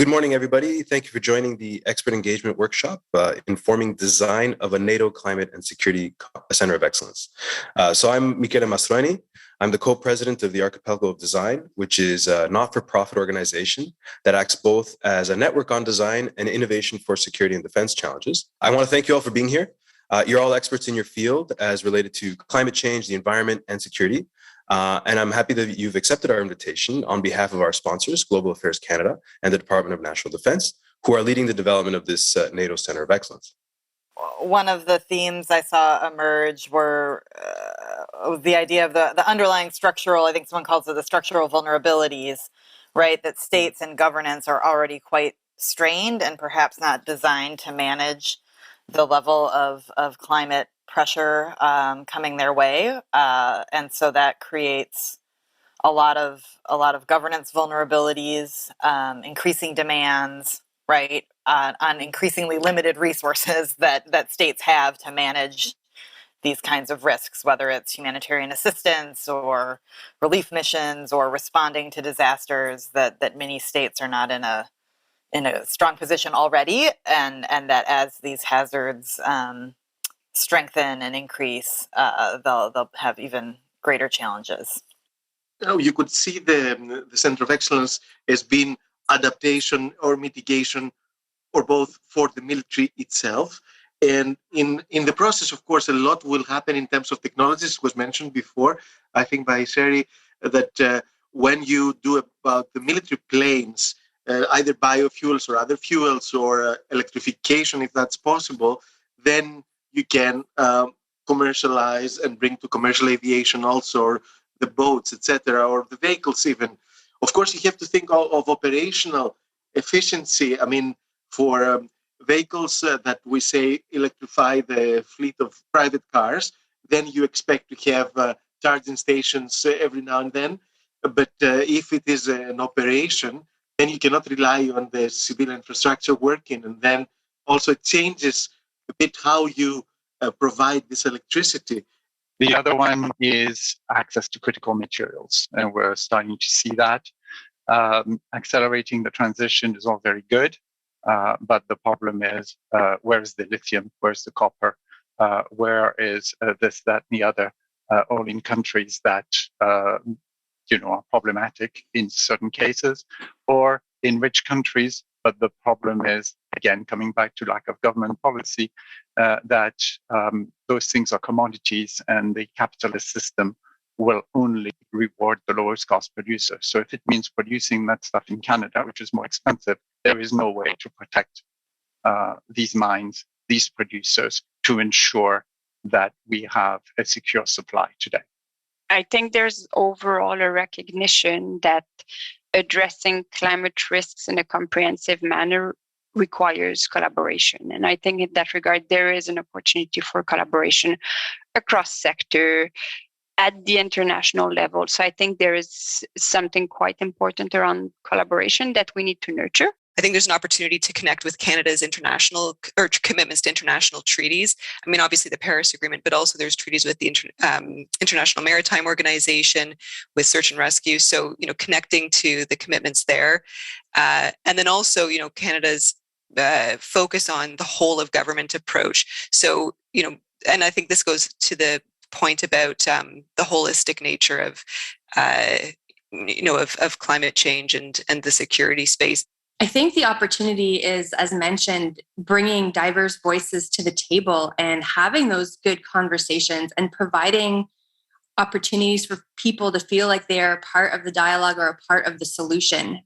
Good morning, everybody. Thank you for joining the Expert Engagement Workshop, Informing Design of a NATO Climate and Security Center of Excellence. So I'm Michele Mastroeni. I'm the co-president of the Archipelago of Design, which is a not-for-profit organization that acts both as a network on design and innovation for security and defense challenges. I want to thank you all for being here. You're all experts in your field as related to climate change, the environment, and security. And I'm happy that you've accepted our invitation on behalf of our sponsors, Global Affairs Canada and the Department of National Defense, who are leading the development of this NATO Center of Excellence. One of the themes I saw emerge were the idea of the underlying structural, I think someone calls it the structural vulnerabilities, right? That states and governance are already quite strained and perhaps not designed to manage the level of climate pressure coming their way, and so that creates a lot of governance vulnerabilities, increasing demands, right, on increasingly limited resources that states have to manage these kinds of risks, whether it's humanitarian assistance or relief missions or responding to disasters that many states are not in a strong position already, and that as these hazards strengthen and increase, they'll have even greater challenges. Now you could see the Center of Excellence as being adaptation or mitigation, or both, for the military itself. And in the process, of course, a lot will happen in terms of technologies. It was mentioned before, I think by Sherry, that when you do about the military planes, either biofuels or other fuels or electrification, if that's possible, then you can commercialize and bring to commercial aviation also, or the boats, etc., or the vehicles even. Of course, you have to think of operational efficiency. I mean, for vehicles that we say electrify the fleet of private cars, then you expect to have charging stations every now and then. But if it is an operation, then you cannot rely on the civil infrastructure working. And then also it changes a bit how you provide this electricity. The other one is access to critical materials, and we're starting to see that. Accelerating the transition is all very good, but the problem is, where's the lithium? Where's the copper? Where is this, that, and the other, all in countries that are problematic in certain cases, or in rich countries. But the problem is, again, coming back to lack of government policy, that those things are commodities, and the capitalist system will only reward the lowest cost producer. So if it means producing that stuff in Canada, which is more expensive, there is no way to protect these mines, these producers, to ensure that we have a secure supply today. I think there's overall a recognition that addressing climate risks in a comprehensive manner requires collaboration. And I think in that regard, there is an opportunity for collaboration across sector at the international level. So I think there is something quite important around collaboration that we need to nurture. I think there's an opportunity to connect with Canada's international or commitments to international treaties. I mean, obviously the Paris Agreement, but also there's treaties with the International Maritime Organization, with search and rescue. So, connecting to the commitments there. And then also, Canada's focus on the whole of government approach. So, and I think this goes to the point about the holistic nature of, of climate change and the security space. I think the opportunity is, as mentioned, bringing diverse voices to the table and having those good conversations and providing opportunities for people to feel like they are part of the dialogue or a part of the solution.